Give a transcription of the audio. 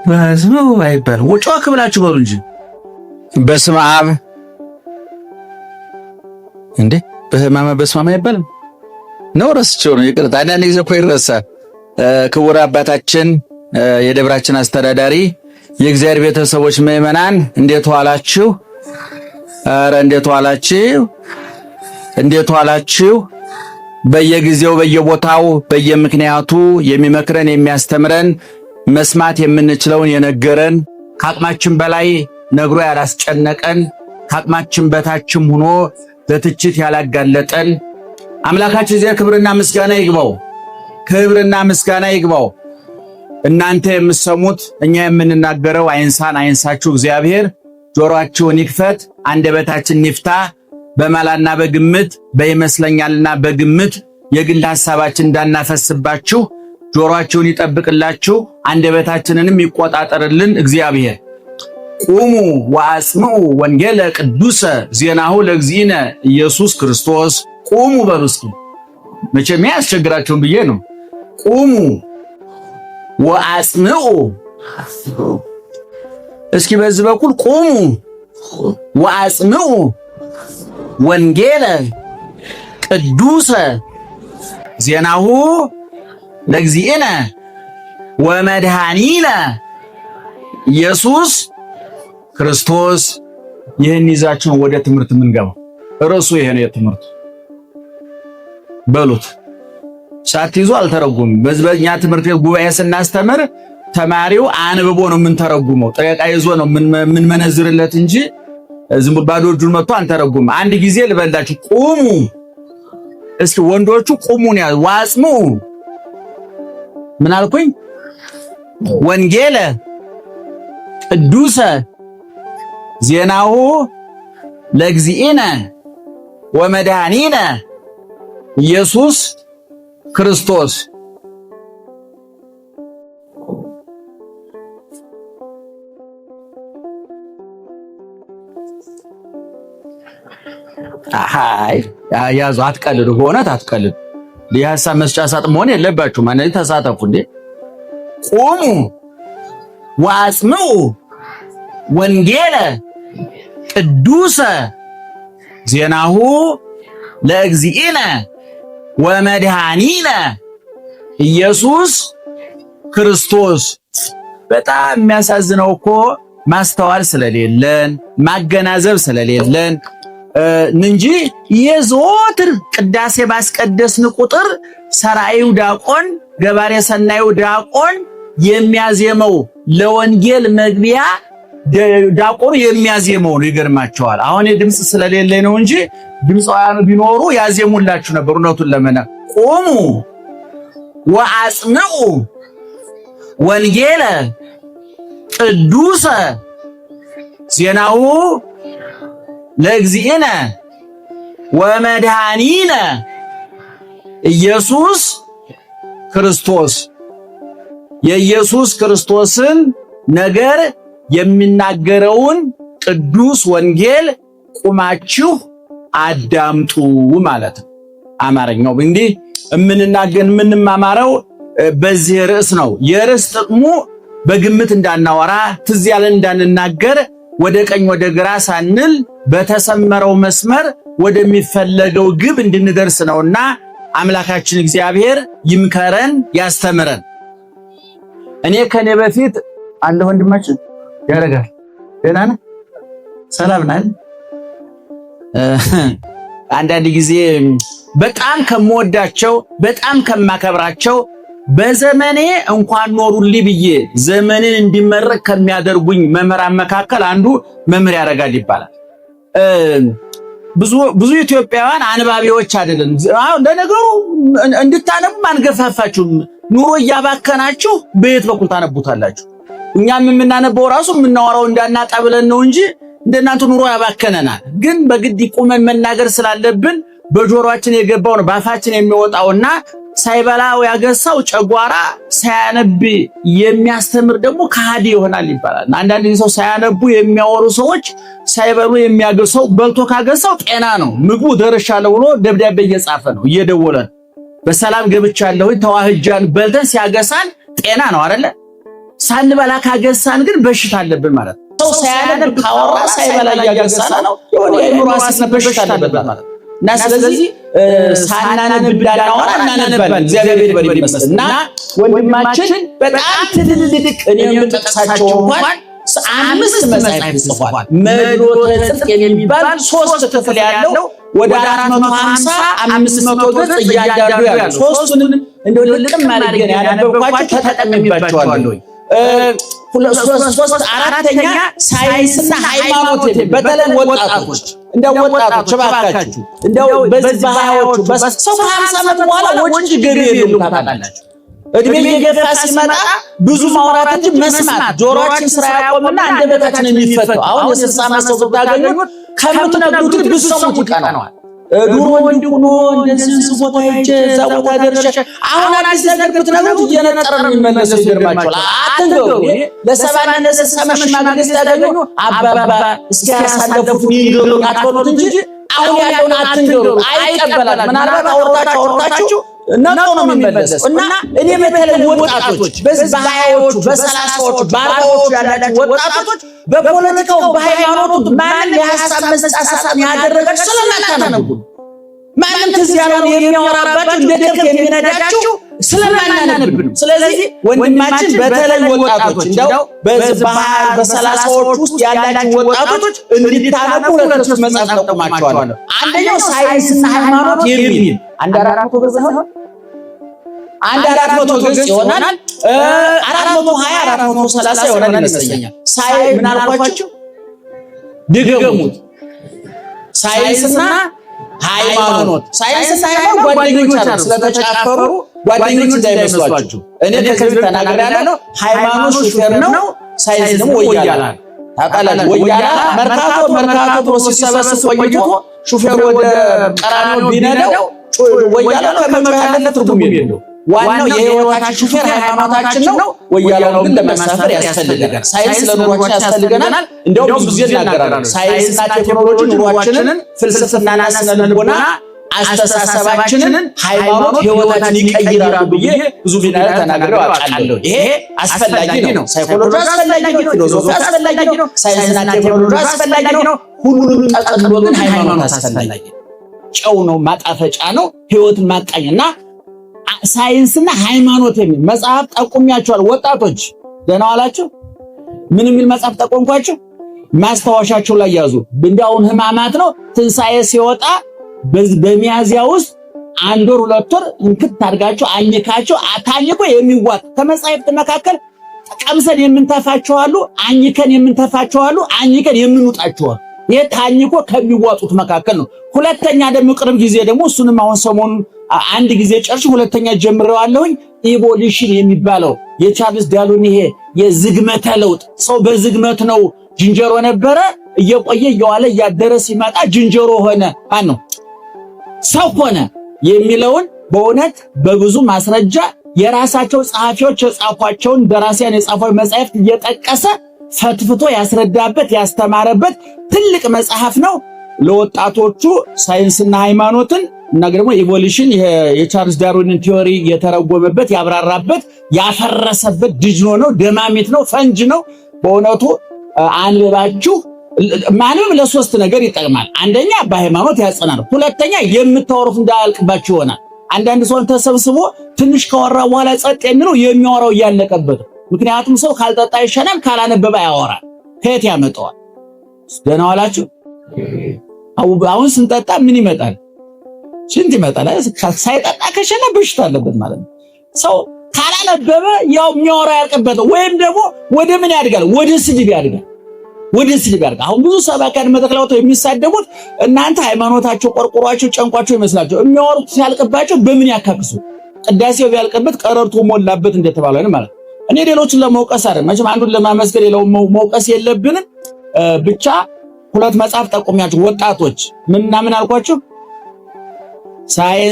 በስመው አይባል ወጮክ ብላችሁ በሉ እንጂ በስመ አብ እንዴ በህማማ በስመ አብ አይባልም ነው። ረስቼው ነው ይቅርታ። አንዳንድ ጊዜ እኮ ይረሳል። ክቡር አባታችን የደብራችን አስተዳዳሪ የእግዚአብሔር ቤተሰቦች ምእመናን እንዴት ዋላችሁ? ኧረ እንዴት ዋላችሁ? በየጊዜው በየቦታው በየምክንያቱ የሚመክረን የሚያስተምረን መስማት የምንችለውን የነገረን ከአቅማችን በላይ ነግሮ ያላስጨነቀን ከአቅማችን በታችም ሆኖ ለትችት ያላጋለጠን አምላካችን ዘ ክብርና ምስጋና ይግባው። እናንተ የምትሰሙት እኛ የምንናገረው አይንሳችሁ። እግዚአብሔር ጆሮአችሁን ይክፈት፣ አንደበታችን ይፍታ። በማላና በግምት በይመስለኛልና በግምት የግል ሐሳባችን እንዳናፈስባችሁ ጆሮአችሁን ይጠብቅላችሁ፣ አንደበታችንንም ይቆጣጠርልን እግዚአብሔር። ቁሙ ወአጽምዑ ወንጌለ ቅዱሰ ዜናሁ ለእግዚእነ ኢየሱስ ክርስቶስ። ቁሙ በሉ እስኪ። መቼም ያስቸግራችሁን ብዬ ነው። ቁሙ ወአጽምዑ። እስኪ በዚህ በኩል ቁሙ ወአጽምዑ ወንጌለ ቅዱሰ ዜናሁ ለእግዚእነ ወመድኃኒነ ኢየሱስ ክርስቶስ። ይህን ይዛችሁ ወደ ትምህርት የምንገባው ርዕሱ ይሄ ነው። የትምህርቱ በሉት ሳትይዙ አልተረጉም። በእኛ ትምህርት ቤት ጉባኤ ስናስተምር ተማሪው አንብቦ ነው የምንተረጉመው። ጥሬቃ ይዞ ነው የምንመነዝርለት እንጂ ዝም ብሎ ባዶ እጁን መጥቶ አንተረጉም። አንድ ጊዜ ልበላችሁ። ቁሙ እስኪ ወንዶቹ ቁሙን ያዙ። ወአጽምዑ ምን አልኩኝ? ወንጌለ ቅዱሰ ዜናሁ ለእግዚእነ ወመድኃኒነ ኢየሱስ ክርስቶስ። አይ ያዙ። አትቀልዱ፣ በእውነት አትቀልዱ። የሐሳብ መስጫ ሳጥን መሆን የለባችሁ። ማለት ተሳተፉ እንዴ። ቁሙ ወአጽምዑ ወንጌለ ቅዱሰ ዜናሁ ለእግዚእነ ወመድኃኒነ ኢየሱስ ክርስቶስ። በጣም የሚያሳዝነው እኮ ማስተዋል ስለሌለን ማገናዘብ ስለሌለን እንጂ የዘወትር ቅዳሴ ባስቀደስን ቁጥር ሰራዩ ዲያቆን ገባሬ ሰናዩ ዲያቆን የሚያዜመው ለወንጌል መግቢያ ዲያቆኑ የሚያዜመው ነው። ይገርማቸዋል። አሁን የድምጽ ስለሌለኝ ነው እንጂ ድምጻውያኑ ቢኖሩ ያዜሙላችሁ ነበር። እውነቱን ለመና ቁሙ ወአጽምዑ ወንጌለ ቅዱሰ ዜናሁ ለእግዚእነ ወመድኃኒነ ኢየሱስ ክርስቶስ። የኢየሱስ ክርስቶስን ነገር የሚናገረውን ቅዱስ ወንጌል ቁማችሁ አዳምጡ ማለት ነው። አማርኛው እንዲህ የምንማማረው በዚህ ርዕስ ነው። የርዕስ ጥቅሙ በግምት እንዳናወራ ትዝ ያለን እንዳንናገር ወደ ቀኝ ወደ ግራ ሳንል በተሰመረው መስመር ወደሚፈለገው ግብ እንድንደርስ ነውና አምላካችን እግዚአብሔር ይምከረን ያስተምረን። እኔ ከኔ በፊት አንድ ወንድማችን ያረጋል። ደህና ነህ? ሰላም ነህ? አንዳንድ ጊዜ በጣም ከምወዳቸው በጣም ከማከብራቸው በዘመኔ እንኳን ኖሩልኝ ብዬ ዘመንን እንዲመረቅ ከሚያደርጉኝ መምህራን መካከል አንዱ መምህር ያረጋል ይባላል። ብዙ ኢትዮጵያውያን አንባቢዎች አይደለም። ለነገሩ እንድታነቡ አንገፋፋችሁም። ኑሮ እያባከናችሁ በየት በኩል ታነቡታላችሁ? እኛም የምናነበው ራሱ የምናወራው እንዳናጣ ብለን ነው እንጂ እንደናንተ ኑሮ ያባከነናል። ግን በግድ ቁመን መናገር ስላለብን በጆሮአችን የገባው ነው ባፋችን የሚወጣውና ሳይበላው ያገሳው ጨጓራ ሳያነብ የሚያስተምር ደግሞ ከሃዲ ይሆናል ይባላል። አንዳንድ ሰው ሳያነቡ የሚያወሩ ሰዎች ሳይበሉ የሚያገሳው በልቶ ካገሳው ጤና ነው። ምግቡ ደርሻለሁ ብሎ ደብዳቤ እየጻፈ ነው እየደወለ በሰላም ገብቻለሁ ተዋህጃን በልተን ሲያገሳን ጤና ነው አይደለ? ሳንበላ ካገሳን ግን በሽታ አለብን ማለት ነው። ሰው ሳያነብ ካወራ ሳይበላ እያገሳን ነው የሆነ የኑሮ አስነ በሽታ አለብን ማለት ነው። እና ስለዚህ ሳናነብ እንዳናወራ እናነባለን። እግዚአብሔር ይበል ይመስል እና ወንድማችን በጣም ትልልቅ እኔ የምጠቅሳቸው እንኳን 5 መጽሐፍ ጽፏል። መድሎተ ጽድቅ የሚባል 3 ክፍል ያለው ወደ 450 500 ገጽ እያንዳንዱ ያለው ሶስቱንም እንደው ልቅም አድርገን ያነበብኳቸው ተጠቅሜባቸዋለሁ። ሶስት አራተኛ ሳይንስና ሃይማኖት በተለይ ወጣቶች እንደው ወጣቶች እባካችሁ እንደው በዚህ በሃያዎቹ በሰው 50 ዓመት በኋላ ወጪ ገቢ የለም ታውቃላችሁ። እድሜ እየገፋ ሲመጣ ብዙ ማውራት እንጂ መስማት ጆሮአችን ስራ ያቆምና አንደበታችን የሚፈተው አሁን የ60 ዓመት ሰው ብታገኙት ከምትነግሩት ብትሰሙት ይቀናዋል። ድሮ ወንድቁ እንደዚህ ቦታ ሄጄ እዛ ቦታ ደርሼ አሁን አዲስ ነገር ብትነግሩት እየነጠረ ነው የሚመለሰው። ይገርማችኋል። አትንገሩ። ለሰባና ለስልሳ ሽማግሌ ስታገኙ አባባ እስኪ ያሳለፉት ይንገሩ አትበሉት እንጂ አሁን ያለውን አትንገሩ። አይቀበላል። ምናልባት አውርታችሁ ነጥሮ ነው የሚመለሰው። እና እኔ በተለይ ወጣቶች በዚህ በሃያዎቹ በሰላሳዎቹ በአርባዎቹ ያላችሁ ወጣቶች በፖለቲካው በሃይማኖቱ ማንም የሐሳብ መስጫሳሳን ያደረጋችሁ ስለማታነቡ ማንም ትዝ ያለውን የሚያወራባችሁ እንደ ደርክ የሚነዳችሁ ስለማናነብ ነው። ስለዚህ ወንድማችን በተለይ ወጣቶች እንደው በዚህ በሰላሳዎቹ ውስጥ ያላችሁ ወጣቶች እንድታነቡ ሁለት መጽሐፍ ጠቁማችኋለሁ። አንደኛው ሳይንስና ሃይማኖት የሚል አንድ 400 ገጽ ነው። አንድ 400 ገጽ ይሆናል። 420 430 ይሆናል ይመስለኛል። ምን አልኳችሁ? ድገሙት። ሳይንስና ሃይማኖት ጓደኞች አሉ። ስለተጫፈሩ ጓደኞች እንዳይመስሏችሁ። እኔ ከዚህ ተናግሬያለሁ። ሃይማኖት ሹፌር ነው፣ ሳይንስ ደግሞ ወያላ ታውቃላችሁ። ወያላ መርካቶ ብሎ ሲሰበስብ ቆይቶ ሹፌሩ ወደ ቀራንዮ ቢነዳው ወያላ ከመጮህ ያለፈ ትርጉም የለውም። ዋናው የህይወታችን ሹፌር ሃይማኖታችን ነው። ወያላው ግን ለመሳፈር ያስፈልገናል። ሳይንስ ለኑሯችን ያስፈልገናል። እንደውም ብዙ ጊዜ እናገራለን። ሳይንስና ቴክኖሎጂ ኑሯችንን፣ ፍልስፍናና ስነ ልቦና አስተሳሰባችንን፣ ሃይማኖት ህይወታችንን ይቀይራሉ ብዬ ብዙ ጊዜ ተናግሬው አውቃለሁ። ይሄ አስፈላጊ ነው። ሳይኮሎጂ አስፈላጊ ነው። ፊሎሶፊ አስፈላጊ ነው። ሳይንስና ቴክኖሎጂ አስፈላጊ ነው። ሁሉንም ጠቅልሎ ግን ሃይማኖት አስፈላጊ ነው። ጨው ነው፣ ማጣፈጫ ነው፣ ህይወትን ማቃኝና ሳይንስና ሃይማኖት የሚል መጽሐፍ ጠቁሚያችኋል። ወጣቶች ደህና ዋላችሁ። ምን የሚል መጽሐፍ ጠቆምኳችሁ? ማስታወሻችሁ ላይ ያዙ። እንደውን ህማማት ነው። ትንሳኤ ሲወጣ በሚያዚያ ውስጥ 1 ወር 2 ወር እንክት አድርጋችሁ አኝካችሁ አታኝኮ የሚዋጥ ከመጽሐፍት መካከል ቀምሰን የምንተፋቸው አሉ፣ አኝከን የምንተፋቸው አሉ፣ አኝከን የምንውጣቸው አሉ። ይሄ ታኝኮ ከሚዋጡት መካከል ነው። ሁለተኛ ደግሞ ቅርብ ጊዜ ደግሞ እሱንም አሁን ሰሞኑን አንድ ጊዜ ጨርሼ ሁለተኛ ጀምሬዋለሁኝ። ኢቮሉሽን የሚባለው የቻርልስ ዳርዊን ይሄ የዝግመተ ለውጥ ሰው በዝግመት ነው። ዝንጀሮ ነበረ እየቆየ እየዋለ እያደረ ሲመጣ ዝንጀሮ ሆነ ነው ሰው ሆነ የሚለውን በእውነት በብዙ ማስረጃ የራሳቸው ጸሐፊዎች የጻፏቸውን ደራሲያን የጻፈው መጽሐፍት እየጠቀሰ ፈትፍቶ ያስረዳበት ያስተማረበት ትልቅ መጽሐፍ ነው። ለወጣቶቹ ሳይንስና ሃይማኖትን እና ደግሞ ኢቮሉሽን የቻርልስ ዳርዊንን ቲዮሪ የተረጎመበት ያብራራበት ያፈረሰበት ድጅኖ ነው፣ ደማሚት ነው፣ ፈንጅ ነው። በእውነቱ አንብባችሁ ማንም ለሶስት ነገር ይጠቅማል። አንደኛ በሃይማኖት ያጸናል፣ ሁለተኛ የምታወሩት እንዳያልቅባችሁ ይሆናል። አንዳንድ ሰው ተሰብስቦ ትንሽ ካወራ በኋላ ጸጥ የሚለው የሚያወራው እያለቀበት። ምክንያቱም ሰው ካልጠጣ ይሻላል፣ ካላነበበ ያወራል። ከየት ያመጣዋል? ደህና ዋላችሁ። አሁን ስንጠጣ ምን ይመጣል? ሽንት ይመጣል። ሳይጠጣ ከሸነ በሽታ አለበት ማለት ነው። ሰው ካላነበበ ያው የሚያወራ ያልቅበት፣ ወይም ደግሞ ወደ ምን ያድጋል? ወደ ስድብ ያድጋል። አሁን ብዙ ሰባካን መተክላውተው የሚሳደቡት እናንተ ሃይማኖታቸው ቆርቆሯቸው ጨንቋቸው ይመስላቸው የሚያወሩት ሲያልቅባቸው በምን ያካክሱ? ቅዳሴው ቢያልቅበት ቀረርቶ ሞላበት እንደተባለው ነው ማለት። እኔ ሌሎችን ለመውቀስ አይደል፣ መቼም አንዱን ለማመስገን ሌላውን መውቀስ የለብንም። ብቻ ሁለት መጽሐፍ ጠቁሚያችሁ ወጣቶች ምንና ምን አልኳችሁ? ሳይንስ